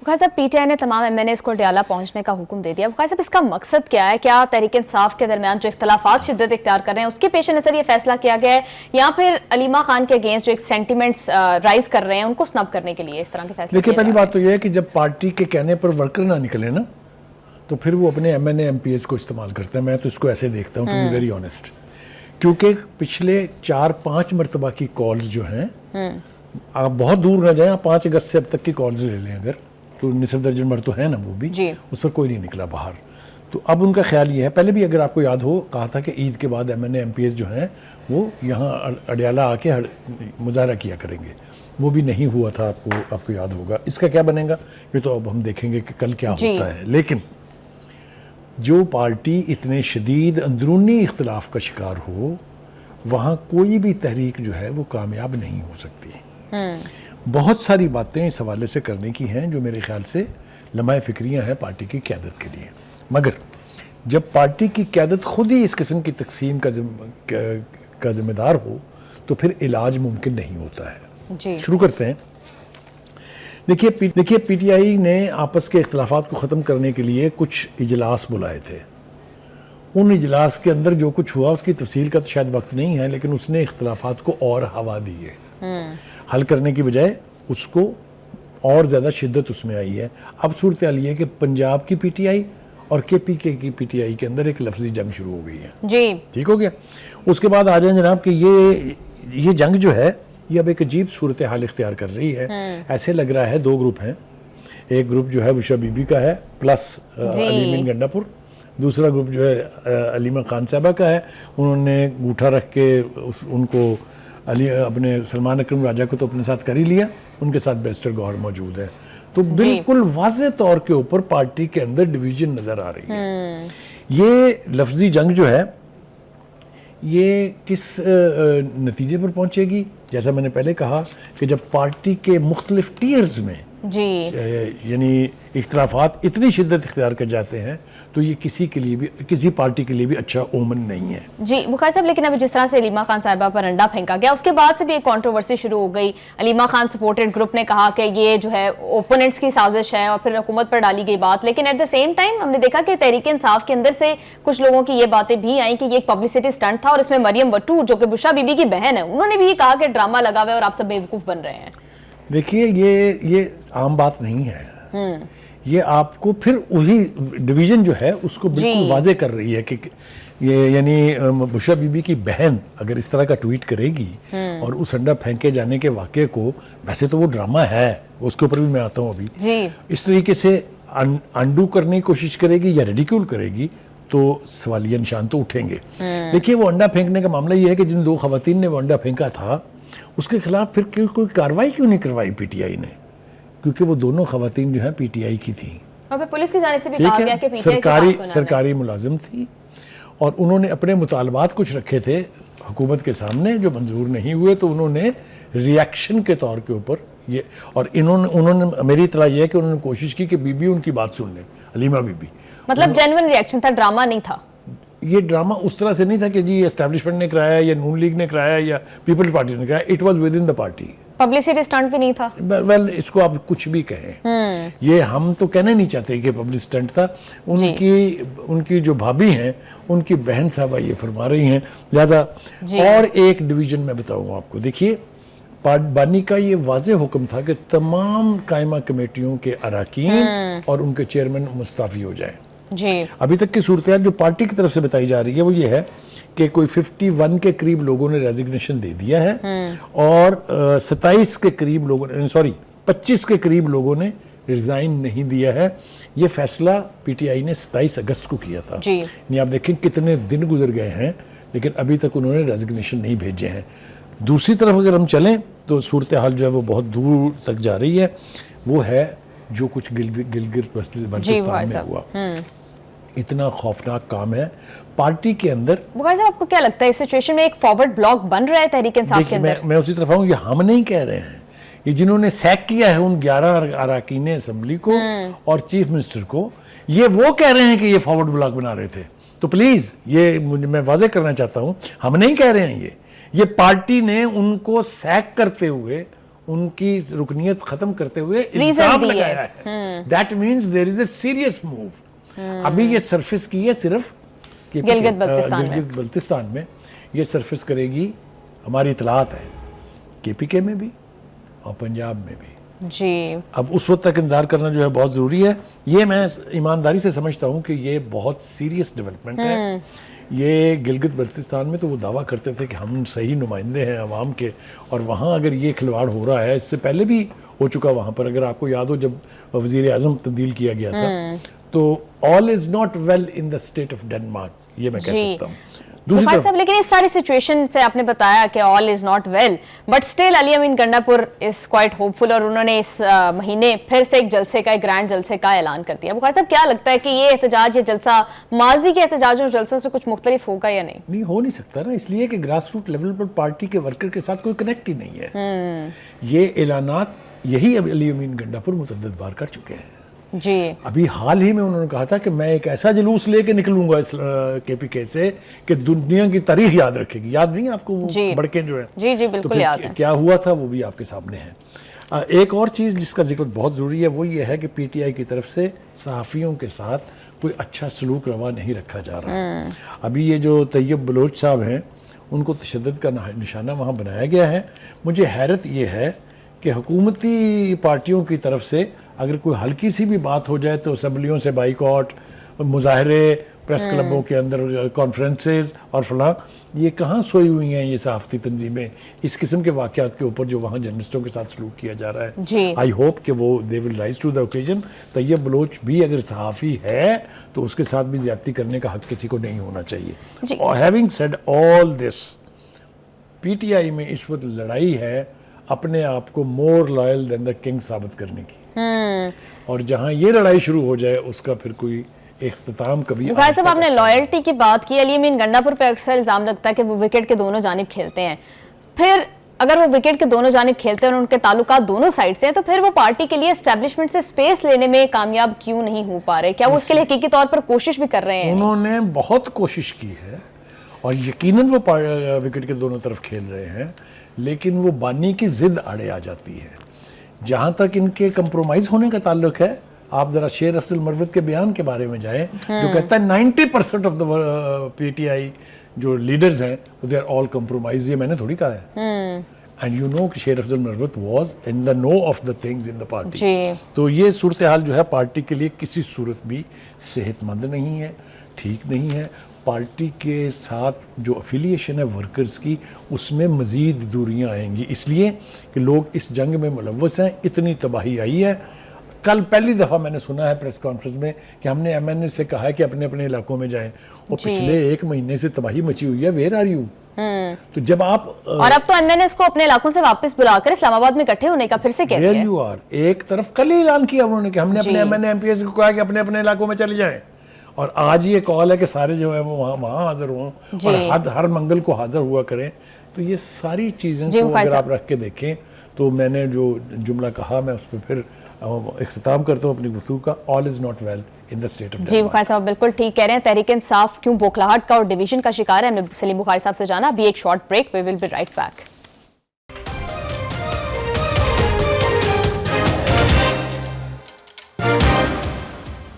بخاری صاحب P T I نے تمام ایم این ایز کو اڈیالہ پہنچنے کا حکم دے دیا. بخاری صاحب اس کا مقصد کیا ہے؟ کیا تحریک انصاف کے درمیان جو اختلافات شدت اختیار کر رہے ہیں اس کے پیش نظر یہ فیصلہ کیا گیا ہے یا پھر علیمہ خان کے اگینسٹ جو ایک سینٹیمنٹس رائز کر رہے ہیں ان کو سنب کرنے کے لیے اس طرح کے فیصلے؟ دیکھیے پہلی بات تو یہ ہے کہ جب پارٹی کے کہنے پر ورکر نہ نکلے نا تو پھر وہ اپنے M N A M P As کو استعمال کرتے ہیں. میں تو اس کو ایسے دیکھتا ہوں ٹو بی ویری آنیسٹ, کیونکہ پچھلے 4-5 مرتبہ کی کالز جو ہیں, آپ بہت دور نہ جائیں, آپ 5 اگست سے اب تک کی کالز لے لیں اگر, تو نصف درجن مر تو ہے نا وہ بھی, اس پر کوئی نہیں نکلا باہر. تو اب ان کا خیال یہ ہے, پہلے بھی اگر آپ کو یاد ہو کہا تھا کہ عید کے بعد M N A M P As جو ہیں وہ یہاں اڈیالہ آ کے مظاہرہ کیا کریں گے, وہ بھی نہیں ہوا تھا. آپ کو یاد ہوگا. اس کا کیا بنے گا یہ تو اب ہم دیکھیں گے کہ کل کیا ہوتا ہے. لیکن جو پارٹی اتنے شدید اندرونی اختلاف کا شکار ہو وہاں کوئی بھی تحریک جو ہے وہ کامیاب نہیں ہو سکتی. بہت ساری باتیں اس حوالے سے کرنے کی ہیں جو میرے خیال سے لمحہ فکریاں ہیں پارٹی کی قیادت کے لیے, مگر جب پارٹی کی قیادت خود ہی اس قسم کی تقسیم کا ذمہ دار ہو تو پھر علاج ممکن نہیں ہوتا ہے. شروع کرتے ہیں. دیکھیے پی ٹی آئی نے آپس کے اختلافات کو ختم کرنے کے لیے کچھ اجلاس بلائے تھے. ان اجلاس کے اندر جو کچھ ہوا اس کی تفصیل کا تو شاید وقت نہیں ہے, لیکن اس نے اختلافات کو اور ہوا دی ہے. حل کرنے کی بجائے اس کو اور زیادہ شدت اس میں آئی ہے. اب صورتحال یہ ہے کہ پنجاب کی پی ٹی آئی اور کے پی کے کی پی ٹی آئی کے اندر ایک لفظی جنگ شروع ہو گئی ہے. ٹھیک ہو گیا. اس کے بعد آ جائیں جناب کہ یہ جنگ جو ہے یہ اب ایک عجیب صورتحال اختیار کر رہی ہے. ایسے لگ رہا ہے 2 گروپ ہیں. ایک گروپ جو ہے بشرا بی بی کا ہے پلس علیم گنڈا پور, دوسرا گروپ جو ہے علیمہ خان صاحبہ کا ہے. انہوں نے گوٹھا رکھ کے ان کو اپنے سلمان اکرم راجہ کو تو اپنے ساتھ کر ہی لیا, ان کے ساتھ بیرسٹر گوہر موجود ہے. تو بالکل واضح طور کے اوپر پارٹی کے اندر ڈویژن نظر آ رہی ہے. یہ لفظی جنگ جو ہے یہ کس نتیجے پر پہنچے گی؟ جیسا میں نے پہلے کہا کہ جب پارٹی کے مختلف ٹیئرز میں یعنی اختلافات اتنی شدت اختیار کر جاتے ہیں تو یہ کسی پارٹی کے لیے بھی اچھا اومن نہیں ہے. بخاری صاحب لیکن ابھی جس طرح سے علیمہ خان صاحبہ پر انڈا پھینکا گیا اس کے بعد سے بھی ایک کنٹروورسی شروع ہو گئی. علیمہ خان سپورٹڈ گروپ نے کہا کہ یہ جو ہے اوپوننٹس کی سازش ہے اور پھر حکومت پر ڈالی گئی بات, لیکن ایٹ دا سیم ٹائم ہم نے دیکھا کہ تحریک انصاف کے اندر سے کچھ لوگوں کی یہ باتیں بھی آئیں کہ یہ ایک پبلسٹی اسٹنٹ تھا اور اس میں مریم وٹو جو کہ بشرا بی بی کی بہن ہے انہوں نے بھی کہا کہ ڈرامہ لگا ہوا ہے اور آپ سب بیوقوف بن رہے ہیں. دیکھیے یہ عام بات نہیں ہے. یہ آپ کو پھر وہی ڈویژن جو ہے اس کو بالکل واضح کر رہی ہے کہ یہ یعنی بشرا بی بی کی بہن اگر اس طرح کا ٹویٹ کرے گی اور اس انڈا پھینکے جانے کے واقعے کو, ویسے تو وہ ڈرامہ ہے اس کے اوپر بھی میں آتا ہوں ابھی, اس طریقے سے انڈو کرنے کی کوشش کرے گی یا ریڈیکیول کرے گی تو سوالیہ نشان تو اٹھیں گے. دیکھیے وہ انڈا پھینکنے کا معاملہ یہ ہے کہ جن 2 خواتین نے وہ انڈا پھینکا تھا اس کے خلاف پھر کوئی کارروائی کیوں نہیں کروائی پی ٹی آئی نے؟ کیونکہ وہ دونوں خواتین جو ہیں پی ٹی آئی کی تھیں اور پھر پولیس کی جانب سے بھی کہا گیا کہ پی ٹی آئی سرکاری ملازم تھی اور انہوں نے اپنے مطالبات کچھ رکھے تھے حکومت کے سامنے جو منظور نہیں ہوئے, تو انہوں نے ریئیکشن کے طور کے اوپر یہ, اور انہوں نے میری اطلاع یہ ہے کہ انہوں نے کوشش کی کہ بی بی ان کی بات سن لیں, علیمہ بی بی. مطلب جینوئن ریئیکشن تھا, ڈرامہ نہیں تھا. یہ ڈرامہ اس طرح سے نہیں تھا کہ جی اسٹیبلشمنٹ نے کرایا یا نون لیگ نے کرایا یا پیپلز پارٹی نے کرایا. It was with in the party. Publicity stunt بھی نہیں تھا. ویل اس کو آپ کچھ بھی کہیں, یہ ہم تو کہنا نہیں چاہتے کہ پبلسٹی اسٹنٹ تھا. ان کی جو بھابھی ہیں ان کی بہن صاحبہ یہ فرما رہی ہیں. لہذا اور ایک ڈویژن میں بتاؤں آپ کو. دیکھیے بانی کا یہ واضح حکم تھا کہ تمام قائمہ کمیٹیوں کے اراکین اور ان کے چیئرمین مستعفی ہو جائیں. ابھی تک کی صورتحال جو پارٹی کی طرف سے بتائی جا رہی ہے وہ یہ ہے کہ کوئی 51 کے قریب لوگوں نے ریزگنیشن دے دیا ہے اور 27 کے قریب لوگوں نے 25 کے قریب لوگوں نے ریزائن نہیں دیا ہے. یہ فیصلہ پی ٹی آئی نے 27 اگست کو کیا تھا. یعنی آپ دیکھیں کتنے دن گزر گئے ہیں لیکن ابھی تک انہوں نے ریزگنیشن نہیں بھیجے ہیں. دوسری طرف اگر ہم چلیں تو صورتحال جو ہے وہ بہت دور تک جا رہی ہے. وہ ہے جو کچھ گلگت بلتستان میں ہوا. اتنا خوفناک کام ہے پارٹی کے اندر. بخاری صاحب آپ کو کیا لگتا ہے اس سچویشن میں ایک فارورڈ بلاک بن رہا ہے تحریک انصاف کے اندر؟ میں اسی طرف آؤں, یہ ہم نہیں کہہ رہے ہیں, یہ جنہوں نے سیک کیا ہے ان 11 اراکین اسمبلی کو اور چیف منسٹر کو, یہ وہ کہہ رہے ہیں کہ یہ فارورڈ بلاک بنا رہے تھے. تو پلیز یہ میں واضح کرنا چاہتا ہوں, ہم نہیں کہہ رہے ہیں, یہ پارٹی نے ان کو سیک کرتے ہوئے ان کی رکنیت ختم کرتے ہوئے الزام لگایا ہے. That means there is a serious move. ابھی یہ سرفس کی ہے صرف گلگت بلتستان میں, یہ سرفس کرے گی ہماری اطلاعات ہے کے پی کے میں بھی اور پنجاب میں بھی. جی اب اس وقت تک انتظار کرنا جو ہے بہت ضروری ہے. یہ میں ایمانداری سے سمجھتا ہوں کہ یہ بہت سیریس ڈیولپمنٹ ہے. یہ گلگت بلتستان میں تو وہ دعویٰ کرتے تھے کہ ہم صحیح نمائندے ہیں عوام کے, اور وہاں اگر یہ کھلواڑ ہو رہا ہے, اس سے پہلے بھی ہو چکا وہاں پر, اگر آپ کو یاد ہو جب وزیر اعظم تبدیل کیا گیا تھا, تو all is not well in the state of Denmark, یہ میں کہہ سکتا ہوں. بخاری صاحب لیکن اس ساری سچویشن سے آپ نے بتایا کہ all is not well, but still علی امین گنڈا پور is quite hopeful, اور انہوں نے اس مہینے پھر سے ایک جلسے کا, ایک گرینڈ جلسے کا اعلان کر دیا. بخاری صاحب کیا لگتا ہے کہ یہ احتجاج, یہ جلسہ ماضی کے احتجاجوں اور جلسوں سے کچھ مختلف ہوگا یا نہیں؟ نہیں ہو نہیں سکتا نا, اس لیے کہ گراس روٹ لیول پر پارٹی کے ورکر کے ساتھ کوئی کنیکٹ ہی نہیں ہے. یہ اعلانات یہی اب علی امین گنڈا پور متعدد بار کر چکے ہیں. جی ابھی حال ہی میں انہوں نے کہا تھا کہ میں ایک ایسا جلوس لے کے نکلوں گا اس کے پی کے سے کہ دنیا کی تاریخ یاد رکھے گی. یاد نہیں آپ کو وہ بڑکیں جو ہیں؟ جی جی بالکل یاد ہے. کیا ہوا تھا وہ بھی آپ کے سامنے ہے. ایک اور چیز جس کا ذکر بہت ضروری ہے وہ یہ ہے کہ پی ٹی آئی کی طرف سے صحافیوں کے ساتھ کوئی اچھا سلوک روا نہیں رکھا جا رہا. ابھی یہ جو طیب بلوچ صاحب ہیں ان کو تشدد کا نشانہ وہاں بنایا گیا ہے. مجھے حیرت یہ ہے کہ حکومتی پارٹیوں کی طرف سے اگر کوئی ہلکی سی بھی بات ہو جائے تو اسمبلیوں سے بائیکاٹ, مظاہرے, پریس کلبوں کے اندر کانفرنسز اور فلاں. یہ کہاں سوئی ہوئی ہیں یہ صحافتی تنظیمیں اس قسم کے واقعات کے اوپر جو وہاں جرنلسٹوں کے ساتھ سلوک کیا جا رہا ہے؟ آئی ہوپ کہ وہ دے will rise to the occasion. طیب بلوچ بھی اگر صحافی ہے تو اس کے ساتھ بھی زیادتی کرنے کا حق کسی کو نہیں ہونا چاہیے. Having said all this, P T I میں اس وقت لڑائی ہے اپنے آپ کو مور لائل دین دا کنگ ثابت کرنے کی, اور جہاں یہ لڑائی شروع ہو جائے اس کا پھر کوئی اختتام کبھی. بخاری صاحب آپ نے لائلٹی کی بات کی. علی امین گنڈا پور پہ اکثر الزام لگتا ہے کہ وہ وکٹ کے دونوں جانب کھیلتے ہیں. پھر اگر وہ وکٹ کے دونوں جانب کھیلتے ہیں اور ان کے تعلقات دونوں سائڈ سے ہیں, تو پھر وہ پارٹی کے لیے اسٹیبلشمنٹ سے سپیس لینے میں کامیاب کیوں نہیں ہو پا رہے؟ کیا وہ اس کے لیے حقیقی طور پر کوشش بھی کر رہے ہیں؟ انہوں نے بہت کوشش کی ہے اور یقیناً وہ وکٹ کے دونوں طرف کھیل رہے ہیں, لیکن وہ بانی کی ضد آڑے آ جاتی ہے. جہاں تک ان کے کمپرومائز ہونے کا تعلق ہے, آپ ذرا شیر افضل مروت کے بیان کے بارے میں جائیں جو کہتا ہے 90% of the P T I جو لیڈرز ہیں دے آر آل کمپرومائز. یہ میں نے تھوڑی کہا ہے. اینڈ یو نو کہ Sher Afzal Marwat was in the know of the things in the party. تو یہ صورتحال جو ہے پارٹی کے لیے کسی صورت بھی صحت مند نہیں ہے, ٹھیک نہیں ہے. پارٹی کے ساتھ جو افیلیشن ہے ورکرز کی اس میں مزید دوریاں آئیں گی, اس لیے کہ لوگ اس جنگ میں ملوث ہیں. اتنی تباہی آئی ہے. کل پہلی دفعہ میں نے سنا ہے پریس کانفرنس میں کہ ہم نے ایم این اے سے کہا ہے کہ اپنے اپنے علاقوں میں جائیں, اور پچھلے ایک مہینے سے تباہی مچی ہوئی ہے. Where are you? تو جب آپ اور اب تو ایم این ایس کو اپنے علاقوں سے واپس بلا کر اسلام آباد میں اکٹھے ہونے کا پھر سے کہہ دیا. Where you are. ایک طرف کل ہی اعلان کیا انہوں نے کہ ہم نے اپنے M N A M P S کو کہا کہ اپنے اپنے علاقوں میں چلے جائیں, اور آج یہ کال ہے کہ سارے جو ہے وہ وہاں حاضر ہوں اور ہر منگل کو حاضر ہوا کریں. تو یہ ساری چیزیں کو اگر آپ رکھ کے دیکھیں تو میں نے جو جملہ کہا میں اس پہ پھر اختتام کرتا ہوں اپنی گفتگو کا, all is not well in the state of Denmark. جی بخاری صاحب بالکل ٹھیک کہہ رہے ہیں. تحریک انصاف کیوں بوکھلاہٹ کا اور ڈویژن کا شکار ہے؟ ہم نے سلیم بخاری صاحب سے جانا. ابھی ایک short break, we will be right back.